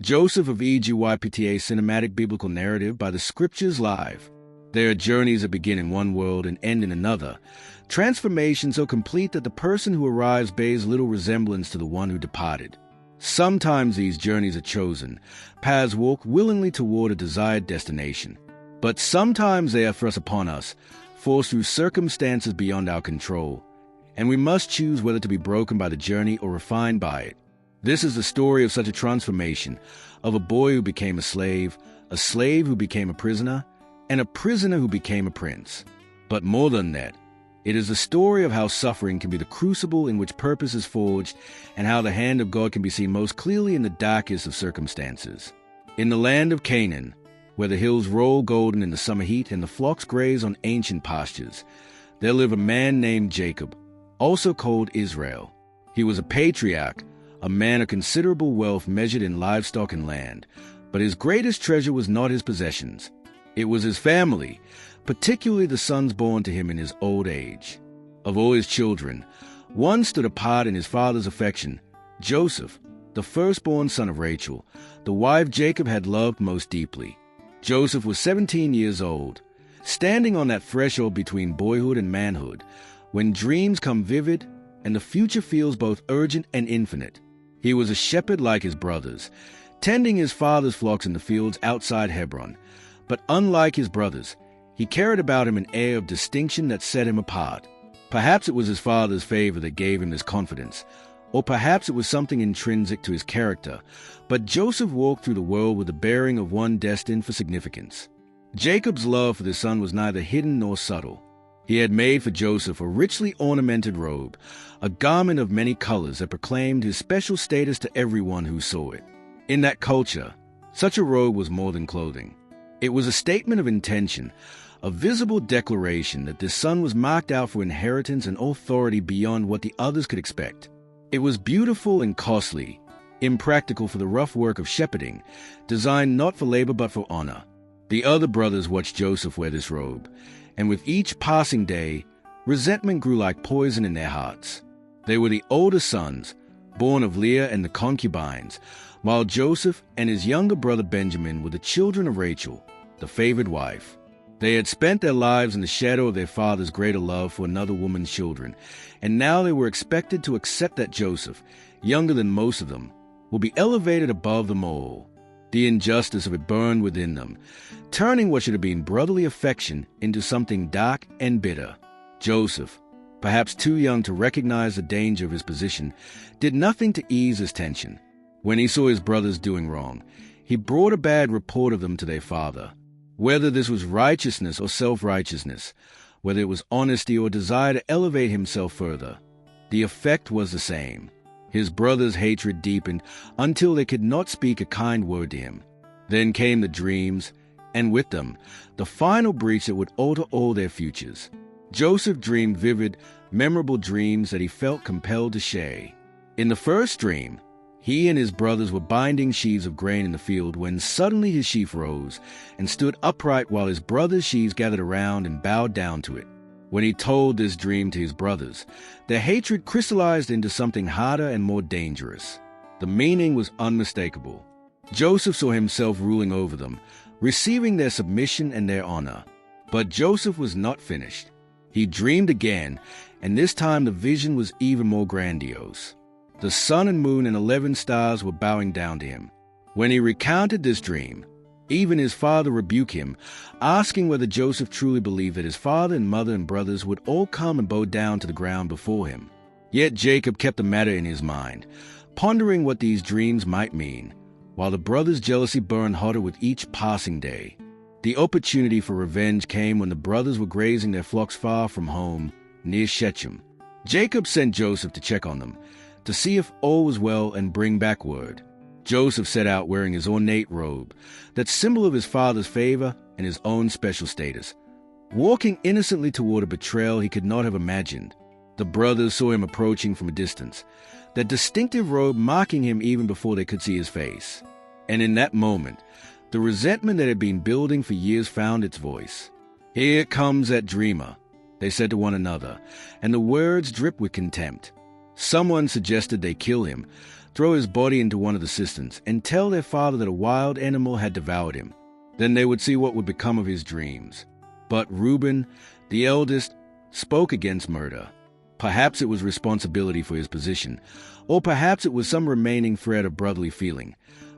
Joseph of Egypta cinematic biblical narrative by the scriptures live. There are journeys that begin in one world and end in another. Transformation so complete that the person who arrives bears little resemblance to the one who departed. Sometimes these journeys are chosen, paths walked willingly toward a desired destination. But sometimes they are thrust upon us, forced through circumstances beyond our control, and we must choose whether to be broken by the journey or refined by it. This is the story of such a transformation, of a boy who became a slave who became a prisoner, and a prisoner who became a prince. But more than that, it is the story of how suffering can be the crucible in which purpose is forged, and how the hand of God can be seen most clearly in the darkest of circumstances. In the land of Canaan, where the hills roll golden in the summer heat and the flocks graze on ancient pastures, there lived a man named Jacob, also called Israel. He was a patriarch, a man of considerable wealth measured in livestock and land, but his greatest treasure was not his possessions. It was his family, particularly the sons born to him in his old age. Of all his children, one stood apart in his father's affection, Joseph, the firstborn son of Rachel, the wife Jacob had loved most deeply. Joseph was 17 years old, standing on that threshold between boyhood and manhood, when dreams come vivid and the future feels both urgent and infinite. He was a shepherd like his brothers, tending his father's flocks in the fields outside Hebron. But unlike his brothers, he carried about him an air of distinction that set him apart. Perhaps it was his father's favor that gave him this confidence, or perhaps it was something intrinsic to his character, but Joseph walked through the world with the bearing of one destined for significance. Jacob's love for the son was neither hidden nor subtle. He had made for Joseph a richly ornamented robe, a garment of many colors that proclaimed his special status to everyone who saw it. In that culture, such a robe was more than clothing. It was a statement of intention, a visible declaration that this son was marked out for inheritance and authority beyond what the others could expect. It was beautiful and costly, impractical for the rough work of shepherding, designed not for labor but for honor. The other brothers watched Joseph wear this robe, and with each passing day, resentment grew like poison in their hearts. They were the older sons, born of Leah and the concubines, while Joseph and his younger brother Benjamin were the children of Rachel, the favored wife. They had spent their lives in the shadow of their father's greater love for another woman's children, and now they were expected to accept that Joseph, younger than most of them, will be elevated above them all. The injustice of it burned within them, turning what should have been brotherly affection into something dark and bitter. Joseph, perhaps too young to recognize the danger of his position, did nothing to ease his tension. When he saw his brothers doing wrong, he brought a bad report of them to their father. Whether this was righteousness or self-righteousness, whether it was honesty or desire to elevate himself further, the effect was the same. His brothers' hatred deepened until they could not speak a kind word to him. Then came the dreams, and with them, the final breach that would alter all their futures. Joseph dreamed vivid, memorable dreams that he felt compelled to share. In the first dream, he and his brothers were binding sheaves of grain in the field when suddenly his sheaf rose and stood upright while his brothers' sheaves gathered around and bowed down to it. When he told this dream to his brothers, their hatred crystallized into something harder and more dangerous. The meaning was unmistakable. Joseph saw himself ruling over them, receiving their submission and their honor. But Joseph was not finished. He dreamed again, and this time the vision was even more grandiose. The sun and moon and 11 stars were bowing down to him. When he recounted this dream, even his father rebuked him, asking whether Joseph truly believed that his father and mother and brothers would all come and bow down to the ground before him. Yet Jacob kept the matter in his mind, pondering what these dreams might mean, while the brothers' jealousy burned hotter with each passing day. The opportunity for revenge came when the brothers were grazing their flocks far from home, near Shechem. Jacob sent Joseph to check on them, to see if all was well and bring back word. Joseph set out wearing his ornate robe, that symbol of his father's favor and his own special status, walking innocently toward a betrayal he could not have imagined. The brothers saw him approaching from a distance, that distinctive robe marking him even before they could see his face. And in that moment, the resentment that had been building for years found its voice. "Here comes that dreamer," they said to one another, and the words dripped with contempt. Someone suggested they kill him, throw his body into one of the cisterns, and tell their father that a wild animal had devoured him. Then they would see what would become of his dreams. But Reuben, the eldest, spoke against murder. Perhaps it was responsibility for his position, or perhaps it was some remaining thread of brotherly feeling.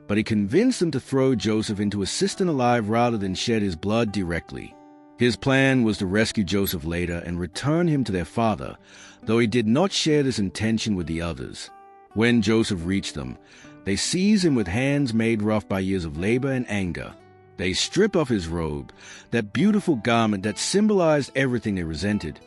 But he convinced them to throw Joseph into a cistern alive rather than shed his blood directly. His plan was to rescue Joseph later and return him to their father, though he did not share this intention with the others. When Joseph reached them, they seized him with hands made rough by years of labor and anger. They stripped off his robe, that beautiful garment that symbolized everything they resented,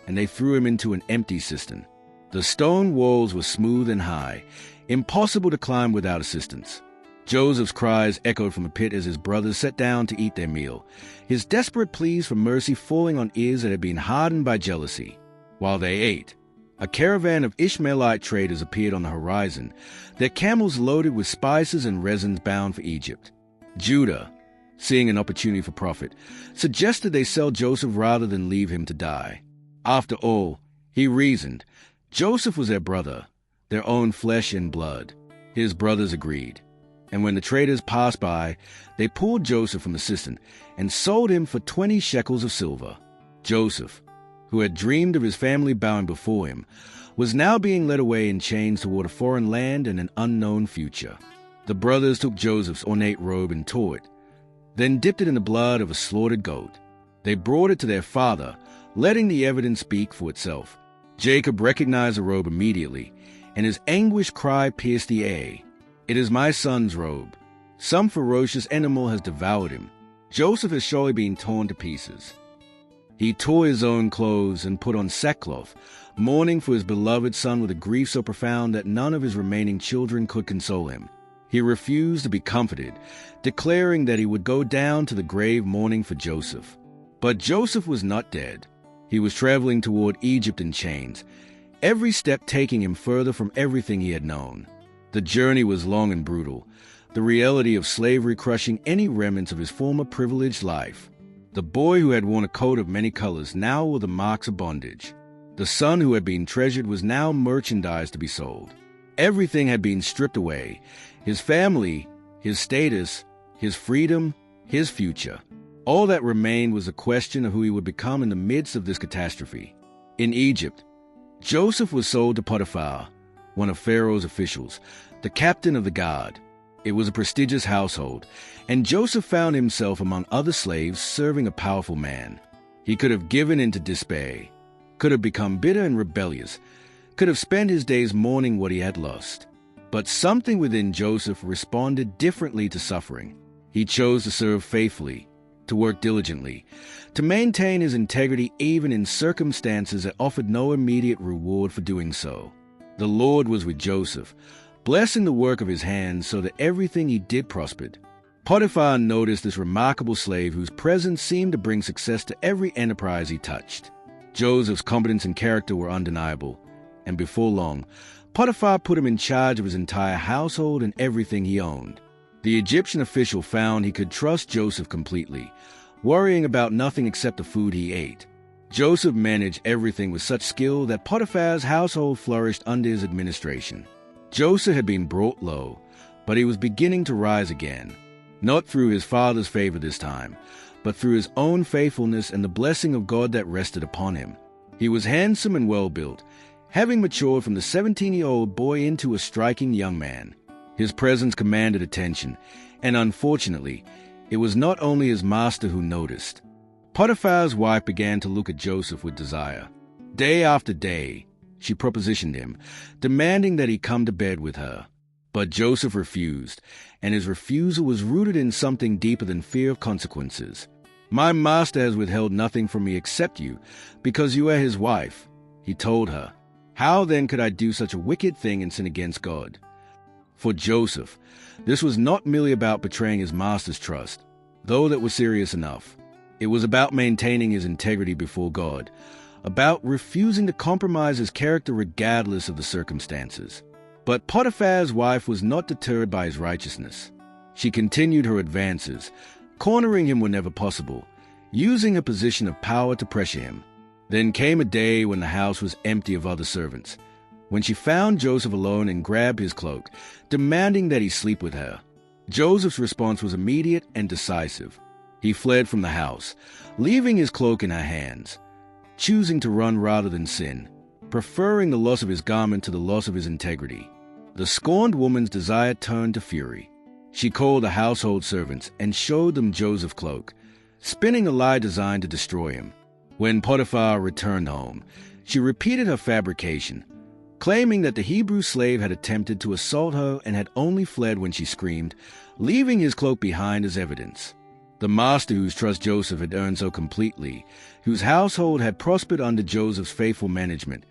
and they threw him into an empty cistern. The stone walls were smooth and high, impossible to climb without assistance. Joseph's cries echoed from the pit as his brothers sat down to eat their meal, his desperate pleas for mercy falling on ears that had been hardened by jealousy. While they ate, a caravan of Ishmaelite traders appeared on the horizon, their camels loaded with spices and resins bound for Egypt. Judah, seeing an opportunity for profit, suggested they sell Joseph rather than leave him to die. After all, he reasoned, Joseph was their brother, their own flesh and blood. His brothers agreed. And when the traders passed by, they pulled Joseph from the cistern and sold him for 20 shekels of silver. Joseph, who had dreamed of his family bowing before him, was now being led away in chains toward a foreign land and an unknown future. The brothers took Joseph's ornate robe and tore it, then dipped it in the blood of a slaughtered goat. They brought it to their father, letting the evidence speak for itself. Jacob recognized the robe immediately, and his anguished cry pierced the air. "It is my son's robe. Some ferocious animal has devoured him. Joseph has surely been torn to pieces." He tore his own clothes and put on sackcloth, mourning for his beloved son with a grief so profound that none of his remaining children could console him. He refused to be comforted, declaring that he would go down to the grave mourning for Joseph. But Joseph was not dead. He was traveling toward Egypt in chains, every step taking him further from everything he had known. The journey was long and brutal, the reality of slavery crushing any remnants of his former privileged life. The boy who had worn a coat of many colors now wore the marks of bondage. The son who had been treasured was now merchandise to be sold. Everything had been stripped away, his family, his status, his freedom, his future. All that remained was a question of who he would become in the midst of this catastrophe. In Egypt, Joseph was sold to Potiphar, one of Pharaoh's officials, the captain of the guard. It was a prestigious household, and Joseph found himself among other slaves serving a powerful man. He could have given in to despair, could have become bitter and rebellious, could have spent his days mourning what he had lost. But something within Joseph responded differently to suffering. He chose to serve faithfully, to work diligently, to maintain his integrity even in circumstances that offered no immediate reward for doing so. The Lord was with Joseph, blessing the work of his hands so that everything he did prospered. Potiphar noticed this remarkable slave whose presence seemed to bring success to every enterprise he touched. Joseph's competence and character were undeniable, and before long, Potiphar put him in charge of his entire household and everything he owned. The Egyptian official found he could trust Joseph completely, worrying about nothing except the food he ate. Joseph managed everything with such skill that Potiphar's household flourished under his administration. Joseph had been brought low, but he was beginning to rise again, not through his father's favor this time, but through his own faithfulness and the blessing of God that rested upon him. He was handsome and well-built, having matured from the 17-year-old boy into a striking young man. His presence commanded attention, and unfortunately, it was not only his master who noticed. Potiphar's wife began to look at Joseph with desire. Day after day, she propositioned him, demanding that he come to bed with her. But Joseph refused, and his refusal was rooted in something deeper than fear of consequences. "My master has withheld nothing from me except you, because you are his wife," he told her. "How then could I do such a wicked thing and sin against God?" For Joseph, this was not merely about betraying his master's trust, though that was serious enough. It was about maintaining his integrity before God, about refusing to compromise his character regardless of the circumstances. But Potiphar's wife was not deterred by his righteousness. She continued her advances, cornering him whenever possible, using a position of power to pressure him. Then came a day when the house was empty of other servants. when she found Joseph alone and grabbed his cloak, demanding that he sleep with her. Joseph's response was immediate and decisive. He fled from the house, leaving his cloak in her hands, choosing to run rather than sin, preferring the loss of his garment to the loss of his integrity. The scorned woman's desire turned to fury. She called the household servants and showed them Joseph's cloak, spinning a lie designed to destroy him. When Potiphar returned home, she repeated her fabrication, claiming that the Hebrew slave had attempted to assault her and had only fled when she screamed, leaving his cloak behind as evidence. The master whose trust Joseph had earned so completely, whose household had prospered under Joseph's faithful management,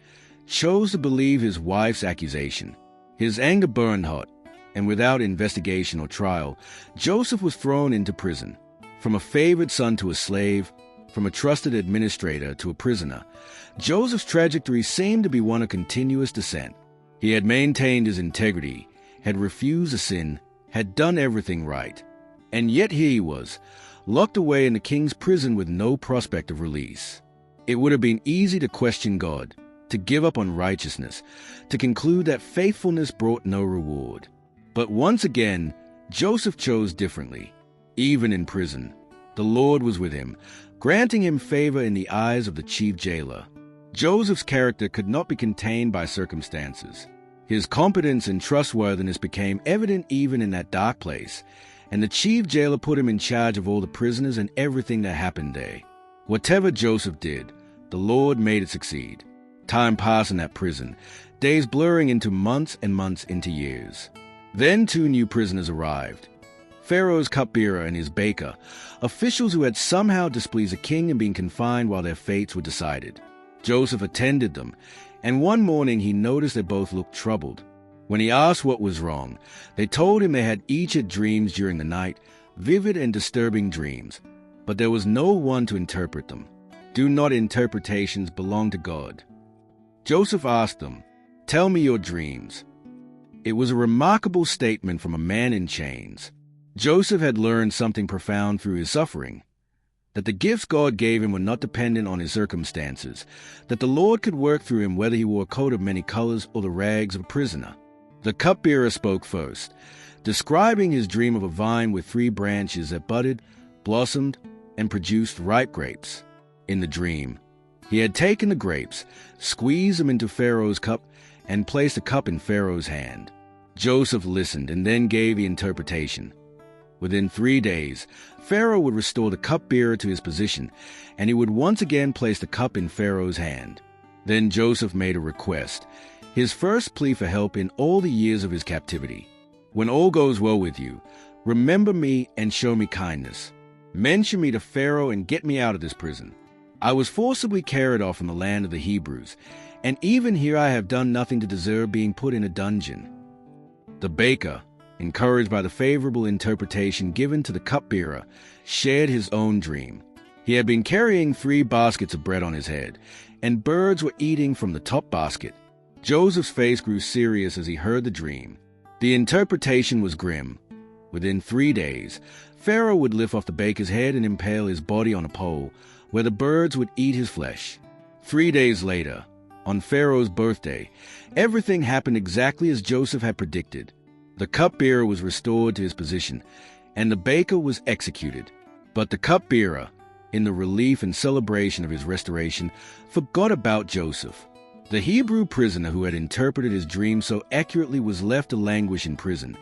chose to believe his wife's accusation. His anger burned hot, and without investigation or trial, Joseph was thrown into prison. From a favored son to a slave, from a trusted administrator to a prisoner, Joseph's trajectory seemed to be one of continuous descent. He had maintained his integrity, had refused to sin, had done everything right. And yet here he was, locked away in the king's prison with no prospect of release. It would have been easy to question God, to give up on righteousness, to conclude that faithfulness brought no reward. But once again, Joseph chose differently. Even in prison, the Lord was with him, granting him favor in the eyes of the chief jailer. Joseph's character could not be contained by circumstances. His competence and trustworthiness became evident even in that dark place, and the chief jailer put him in charge of all the prisoners and everything that happened there. Whatever Joseph did, the Lord made it succeed. Time passed in that prison, days blurring into months and months into years. Then 2 new prisoners arrived. Pharaoh's cupbearer and his baker, officials who had somehow displeased the king and been confined while their fates were decided. Joseph attended them, and one morning he noticed they both looked troubled. When he asked what was wrong, they told him they had each had dreams during the night, vivid and disturbing dreams, but there was no one to interpret them. Do not interpretations belong to God? Joseph asked them, "Tell me your dreams." It was a remarkable statement from a man in chains. Joseph had learned something profound through his suffering, that the gifts God gave him were not dependent on his circumstances, that the Lord could work through him whether he wore a coat of many colors or the rags of a prisoner. The cupbearer spoke first, describing his dream of a vine with 3 branches that budded, blossomed, and produced ripe grapes. In the dream, he had taken the grapes, squeezed them into Pharaoh's cup, and placed the cup in Pharaoh's hand. Joseph listened and then gave the interpretation. Within 3 days, Pharaoh would restore the cupbearer to his position, and he would once again place the cup in Pharaoh's hand. Then Joseph made a request, his first plea for help in all the years of his captivity. "When all goes well with you, remember me and show me kindness. Mention me to Pharaoh and get me out of this prison. I was forcibly carried off from the land of the Hebrews, and even here I have done nothing to deserve being put in a dungeon." The baker, encouraged by the favorable interpretation given to the cupbearer, shared his own dream. He had been carrying 3 baskets of bread on his head, and birds were eating from the top basket. Joseph's face grew serious as he heard the dream. The interpretation was grim. Within 3 days, Pharaoh would lift off the baker's head and impale his body on a pole, where the birds would eat his flesh. 3 days later, on Pharaoh's birthday, everything happened exactly as Joseph had predicted. The cupbearer was restored to his position, and the baker was executed. But the cupbearer, in the relief and celebration of his restoration, forgot about Joseph. The Hebrew prisoner who had interpreted his dream so accurately was left to languish in prison,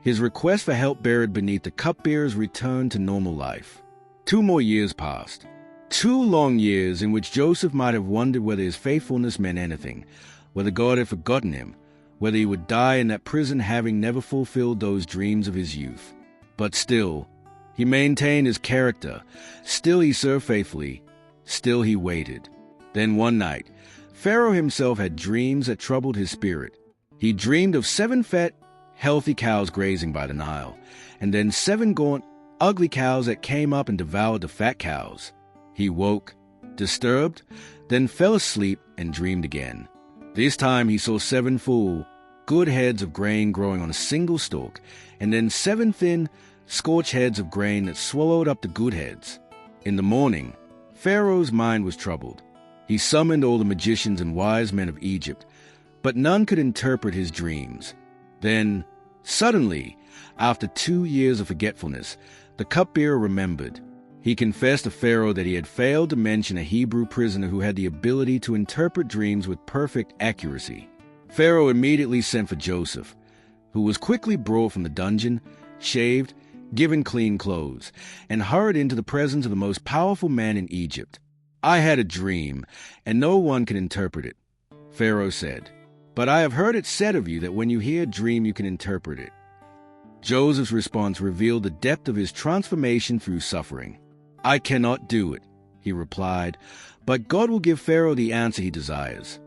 his request for help buried beneath the cupbearer's return to normal life. 2 more years passed. 2 long years in which Joseph might have wondered whether his faithfulness meant anything, whether God had forgotten him, whether he would die in that prison having never fulfilled those dreams of his youth. But still, he maintained his character. Still he served faithfully. Still he waited. Then one night, Pharaoh himself had dreams that troubled his spirit. He dreamed of 7 fat, healthy cows grazing by the Nile, and then 7 gaunt, ugly cows that came up and devoured the fat cows. He woke, disturbed, then fell asleep and dreamed again. This time he saw 7 full, good heads of grain growing on a single stalk, and then 7 thin, scorched heads of grain that swallowed up the good heads. In the morning, Pharaoh's mind was troubled. He summoned all the magicians and wise men of Egypt, but none could interpret his dreams. Then, suddenly, after 2 years of forgetfulness, the cupbearer remembered. He confessed to Pharaoh that he had failed to mention a Hebrew prisoner who had the ability to interpret dreams with perfect accuracy. Pharaoh immediately sent for Joseph, who was quickly brought from the dungeon, shaved, given clean clothes, and hurried into the presence of the most powerful man in Egypt. "I had a dream, and no one can interpret it," Pharaoh said. "But I have heard it said of you that when you hear a dream you can interpret it." Joseph's response revealed the depth of his transformation through suffering. "I cannot do it," he replied, "but God will give Pharaoh the answer he desires."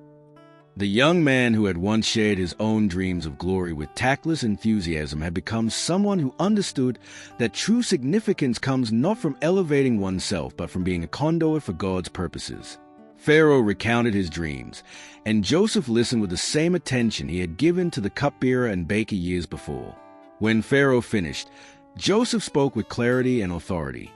The young man who had once shared his own dreams of glory with tactless enthusiasm had become someone who understood that true significance comes not from elevating oneself but from being a conduit for God's purposes. Pharaoh recounted his dreams, and Joseph listened with the same attention he had given to the cupbearer and baker years before. When Pharaoh finished, Joseph spoke with clarity and authority.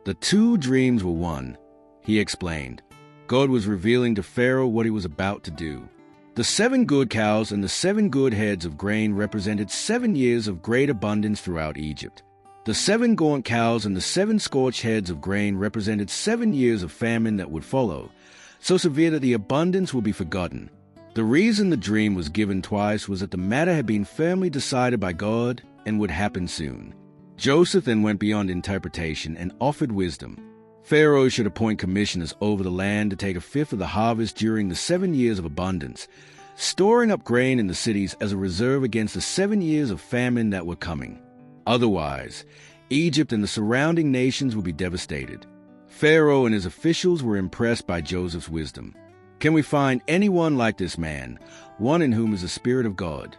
"The 2 dreams were one," he explained. God was revealing to Pharaoh what he was about to do. The 7 good cows and the 7 good heads of grain represented 7 years of great abundance throughout Egypt. The 7 gaunt cows and the 7 scorched heads of grain represented 7 years of famine that would follow, so severe that the abundance would be forgotten. The reason the dream was given twice was that the matter had been firmly decided by God and would happen soon. Joseph then went beyond interpretation and offered wisdom. Pharaoh should appoint commissioners over the land to take 1/5 of the harvest during the 7 years of abundance, storing up grain in the cities as a reserve against the 7 years of famine that were coming. Otherwise, Egypt and the surrounding nations would be devastated. Pharaoh and his officials were impressed by Joseph's wisdom. "Can we find anyone like this man, one in whom is the Spirit of God?"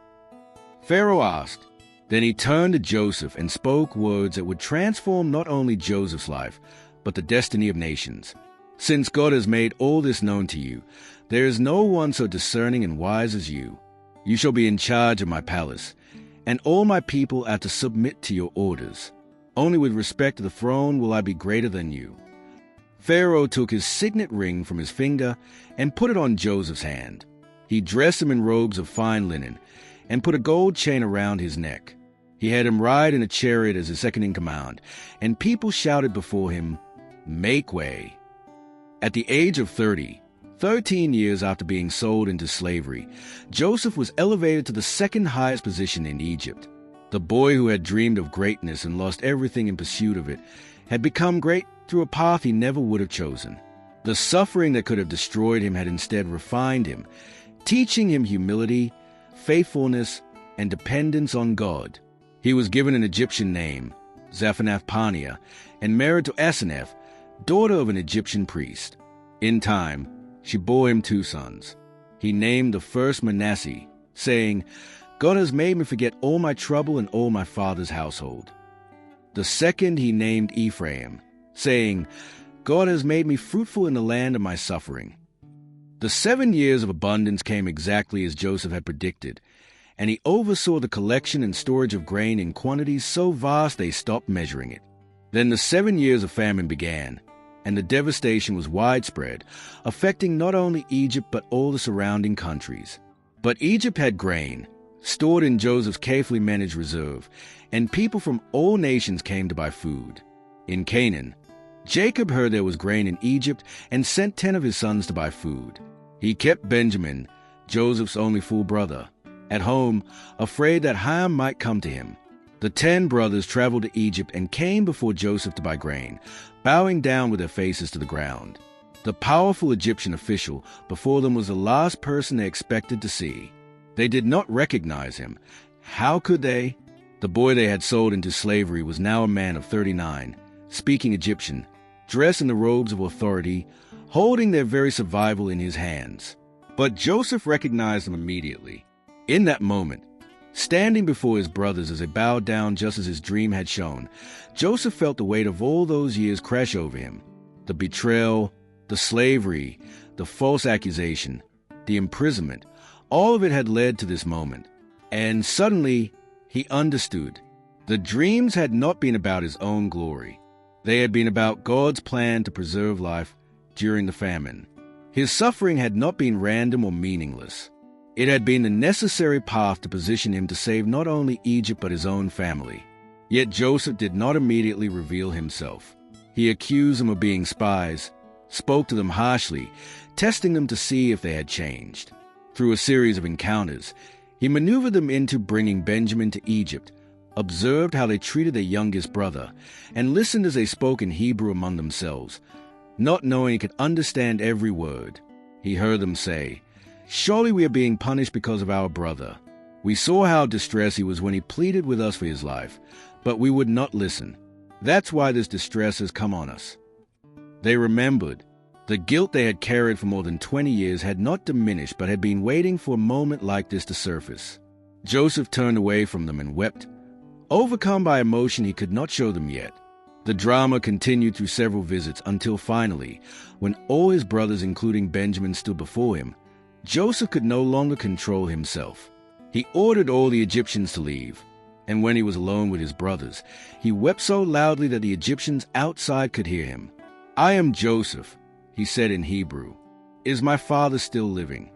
Pharaoh asked. Then he turned to Joseph and spoke words that would transform not only Joseph's life, but the destiny of nations. "Since God has made all this known to you, there is no one so discerning and wise as you. You shall be in charge of my palace, and all my people are to submit to your orders. Only with respect to the throne will I be greater than you." Pharaoh took his signet ring from his finger and put it on Joseph's hand. He dressed him in robes of fine linen and put a gold chain around his neck. He had him ride in a chariot as his second-in-command, and people shouted before him, "Make way." At the age of 30, 13 years after being sold into slavery, Joseph was elevated to the second highest position in Egypt. The boy who had dreamed of greatness and lost everything in pursuit of it had become great through a path he never would have chosen. The suffering that could have destroyed him had instead refined him, teaching him humility, faithfulness, and dependence on God. He was given an Egyptian name, Zaphenath-Paneah, and married to Asenath, daughter of an Egyptian priest. In time, she bore him 2 sons. He named the first Manasseh, saying, "God has made me forget all my trouble and all my father's household." The second he named Ephraim, saying, "God has made me fruitful in the land of my suffering." The 7 years of abundance came exactly as Joseph had predicted, and he oversaw the collection and storage of grain in quantities so vast they stopped measuring it. Then the 7 years of famine began, and the devastation was widespread, affecting not only Egypt but all the surrounding countries. But Egypt had grain, stored in Joseph's carefully managed reserve, and people from all nations came to buy food. In Canaan, Jacob heard there was grain in Egypt and sent 10 of his sons to buy food. He kept Benjamin, Joseph's only full brother, at home, afraid that harm might come to him. The 10 brothers traveled to Egypt and came before Joseph to buy grain, bowing down with their faces to the ground. The powerful Egyptian official before them was the last person they expected to see. They did not recognize him. How could they? The boy they had sold into slavery was now a man of 39, speaking Egyptian, dressed in the robes of authority, holding their very survival in his hands. But Joseph recognized them immediately. In that moment, standing before his brothers as they bowed down just as his dream had shown, Joseph felt the weight of all those years crash over him. The betrayal, the slavery, the false accusation, the imprisonment, all of it had led to this moment. And suddenly, he understood. The dreams had not been about his own glory. They had been about God's plan to preserve life during the famine. His suffering had not been random or meaningless. It had been the necessary path to position him to save not only Egypt but his own family. Yet Joseph did not immediately reveal himself. He accused them of being spies, spoke to them harshly, testing them to see if they had changed. Through a series of encounters, he maneuvered them into bringing Benjamin to Egypt, observed how they treated their youngest brother, and listened as they spoke in Hebrew among themselves. Not knowing he could understand every word, he heard them say, "Surely we are being punished because of our brother. We saw how distressed he was when he pleaded with us for his life, but we would not listen. That's why this distress has come on us." They remembered. The guilt they had carried for more than 20 years had not diminished but had been waiting for a moment like this to surface. Joseph turned away from them and wept. Overcome by emotion he could not show them yet. The drama continued through several visits until finally, when all his brothers including Benjamin stood before him, Joseph could no longer control himself. He ordered all the Egyptians to leave, and when he was alone with his brothers, he wept so loudly that the Egyptians outside could hear him. "I am Joseph," he said in Hebrew. "Is my father still living?"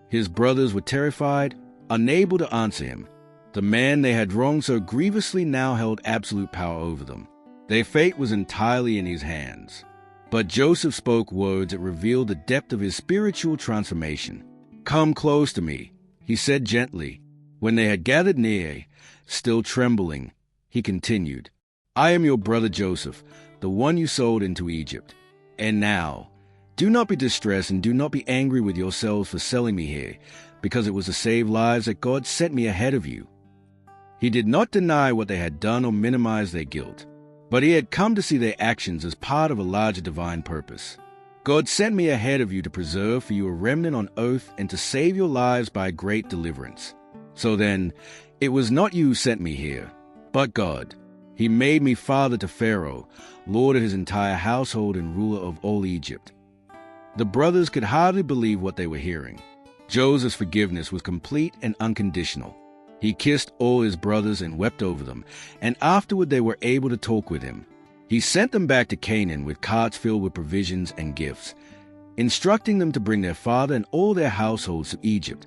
His brothers were terrified, unable to answer him. The man they had wronged so grievously now held absolute power over them. Their fate was entirely in his hands. But Joseph spoke words that revealed the depth of his spiritual transformation. "Come close to me," he said gently. When they had gathered near, still trembling, he continued, "I am your brother Joseph, the one you sold into Egypt. And now, do not be distressed and do not be angry with yourselves for selling me here, because it was to save lives that God sent me ahead of you." He did not deny what they had done or minimize their guilt, but he had come to see their actions as part of a larger divine purpose. "God sent me ahead of you to preserve for you a remnant on earth and to save your lives by a great deliverance. So then, it was not you who sent me here, but God. He made me father to Pharaoh, lord of his entire household and ruler of all Egypt." The brothers could hardly believe what they were hearing. Joseph's forgiveness was complete and unconditional. He kissed all his brothers and wept over them, and afterward they were able to talk with him. He sent them back to Canaan with carts filled with provisions and gifts, instructing them to bring their father and all their households to Egypt,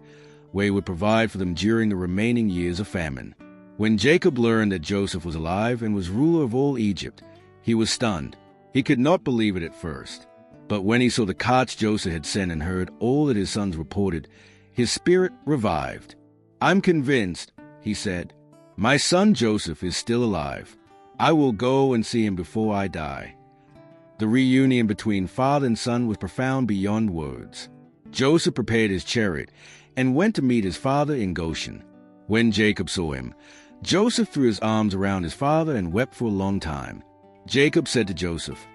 where he would provide for them during the remaining years of famine. When Jacob learned that Joseph was alive and was ruler of all Egypt, he was stunned. He could not believe it at first. But when he saw the carts Joseph had sent and heard all that his sons reported, his spirit revived. "I'm convinced," he said, "my son Joseph is still alive. I will go and see him before I die." The reunion between father and son was profound beyond words. Joseph prepared his chariot and went to meet his father in Goshen. When Jacob saw him, Joseph threw his arms around his father and wept for a long time. Jacob said to Joseph,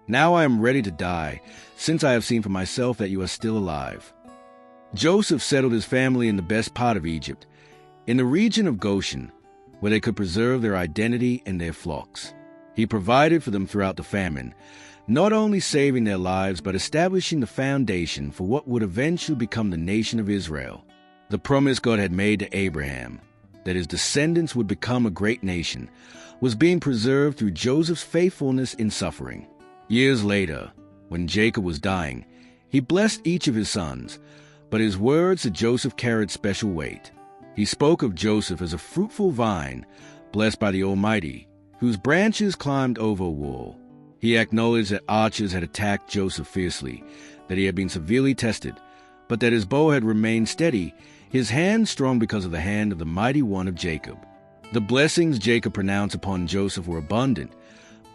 "Now I am ready to die, since I have seen for myself that you are still alive." Joseph settled his family in the best part of Egypt, in the region of Goshen, where they could preserve their identity and their flocks. He provided for them throughout the famine, not only saving their lives but establishing the foundation for what would eventually become the nation of Israel. The promise God had made to Abraham, that his descendants would become a great nation, was being preserved through Joseph's faithfulness in suffering. Years later, when Jacob was dying, he blessed each of his sons, but his words to Joseph carried special weight. He spoke of Joseph as a fruitful vine, blessed by the Almighty, whose branches climbed over a wall. He acknowledged that archers had attacked Joseph fiercely, that he had been severely tested, but that his bow had remained steady, his hand strong because of the hand of the mighty one of Jacob. The blessings Jacob pronounced upon Joseph were abundant,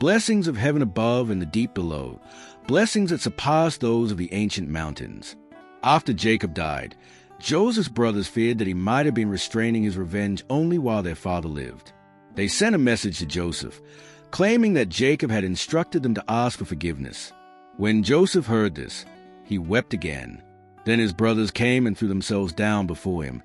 blessings of heaven above and the deep below, blessings that surpassed those of the ancient mountains. After Jacob died, Joseph's brothers feared that he might have been restraining his revenge only while their father lived. They sent a message to Joseph, claiming that Jacob had instructed them to ask for forgiveness. When Joseph heard this, he wept again. Then his brothers came and threw themselves down before him,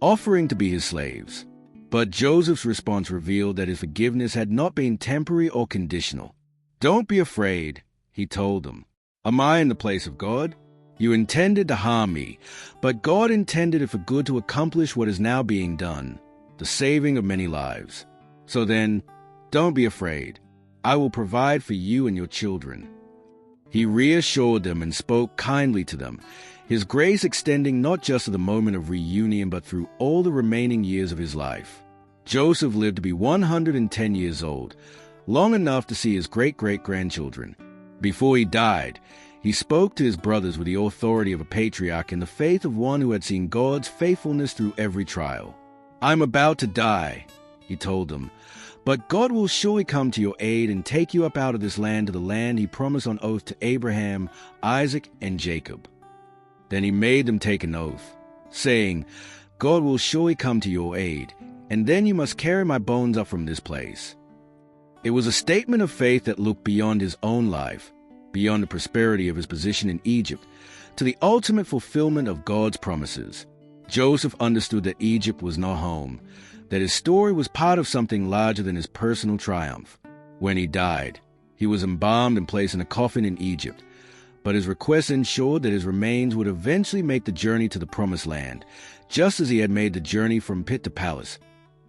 offering to be his slaves. But Joseph's response revealed that his forgiveness had not been temporary or conditional. "Don't be afraid," he told them. "Am I in the place of God? You intended to harm me, but God intended it for good to accomplish what is now being done, the saving of many lives. So then, don't be afraid. I will provide for you and your children." He reassured them and spoke kindly to them, His grace extending not just to the moment of reunion but through all the remaining years of his life. Joseph lived to be 110 years old, long enough to see his great-great-grandchildren. Before he died, he spoke to his brothers with the authority of a patriarch and the faith of one who had seen God's faithfulness through every trial. "I'm about to die," he told them, "but God will surely come to your aid and take you up out of this land to the land he promised on oath to Abraham, Isaac, and Jacob." Then he made them take an oath, saying, "God will surely come to your aid, and then you must carry my bones up from this place." It was a statement of faith that looked beyond his own life, beyond the prosperity of his position in Egypt, to the ultimate fulfillment of God's promises. Joseph understood that Egypt was not home, that his story was part of something larger than his personal triumph. When he died, he was embalmed and placed in a coffin in Egypt, but his request ensured that his remains would eventually make the journey to the Promised Land, just as he had made the journey from pit to palace,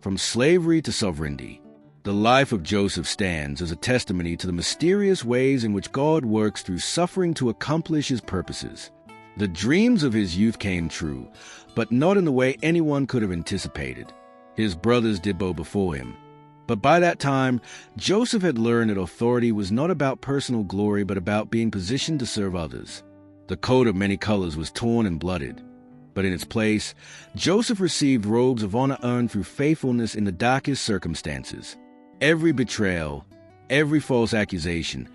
from slavery to sovereignty. The life of Joseph stands as a testimony to the mysterious ways in which God works through suffering to accomplish his purposes. The dreams of his youth came true, but not in the way anyone could have anticipated. His brothers did bow before him. But by that time, Joseph had learned that authority was not about personal glory but about being positioned to serve others. The coat of many colors was torn and blooded, but in its place, Joseph received robes of honor earned through faithfulness in the darkest circumstances. Every betrayal, every false accusation,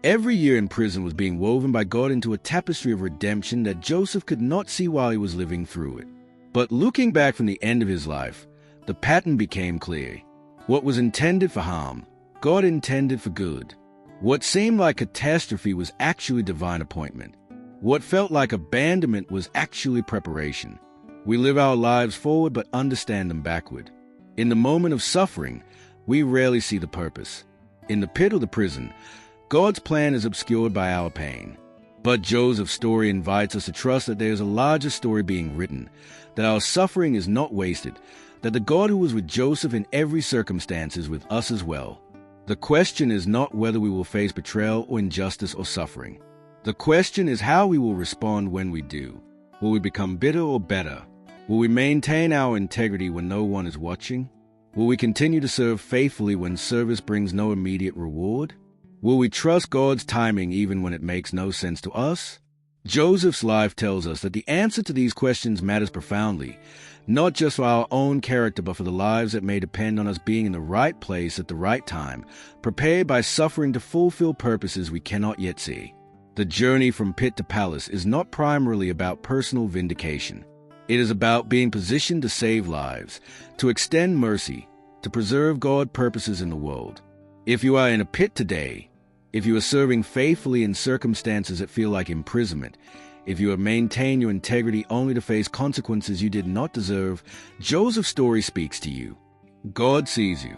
every year in prison was being woven by God into a tapestry of redemption that Joseph could not see while he was living through it. But looking back from the end of his life, the pattern became clear. What was intended for harm, God intended for good. What seemed like catastrophe was actually divine appointment. What felt like abandonment was actually preparation. We live our lives forward but understand them backward. In the moment of suffering, we rarely see the purpose. In the pit or the prison, God's plan is obscured by our pain. But Joseph's story invites us to trust that there is a larger story being written, that our suffering is not wasted, that the God who was with Joseph in every circumstance is with us as well. The question is not whether we will face betrayal or injustice or suffering. The question is how we will respond when we do. Will we become bitter or better? Will we maintain our integrity when no one is watching? Will we continue to serve faithfully when service brings no immediate reward? Will we trust God's timing even when it makes no sense to us? Joseph's life tells us that the answer to these questions matters profoundly, not just for our own character, but for the lives that may depend on us being in the right place at the right time, prepared by suffering to fulfill purposes we cannot yet see. The journey from pit to palace is not primarily about personal vindication. It is about being positioned to save lives, to extend mercy, to preserve God's purposes in the world. If you are in a pit today, if you are serving faithfully in circumstances that feel like imprisonment, if you have maintained your integrity only to face consequences you did not deserve, Joseph's story speaks to you. God sees you.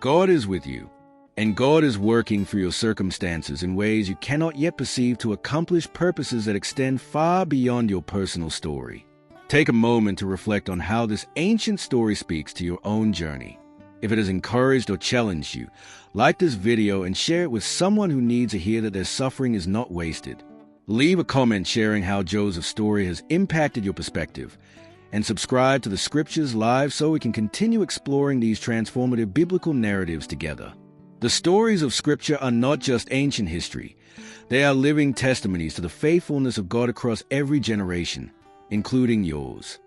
God is with you. And God is working through your circumstances in ways you cannot yet perceive to accomplish purposes that extend far beyond your personal story. Take a moment to reflect on how this ancient story speaks to your own journey. If it has encouraged or challenged you, like this video and share it with someone who needs to hear that their suffering is not wasted. Leave a comment sharing how Joseph's story has impacted your perspective, and subscribe to the Scriptures Live so we can continue exploring these transformative biblical narratives together. The stories of Scripture are not just ancient history. They are living testimonies to the faithfulness of God across every generation, including yours.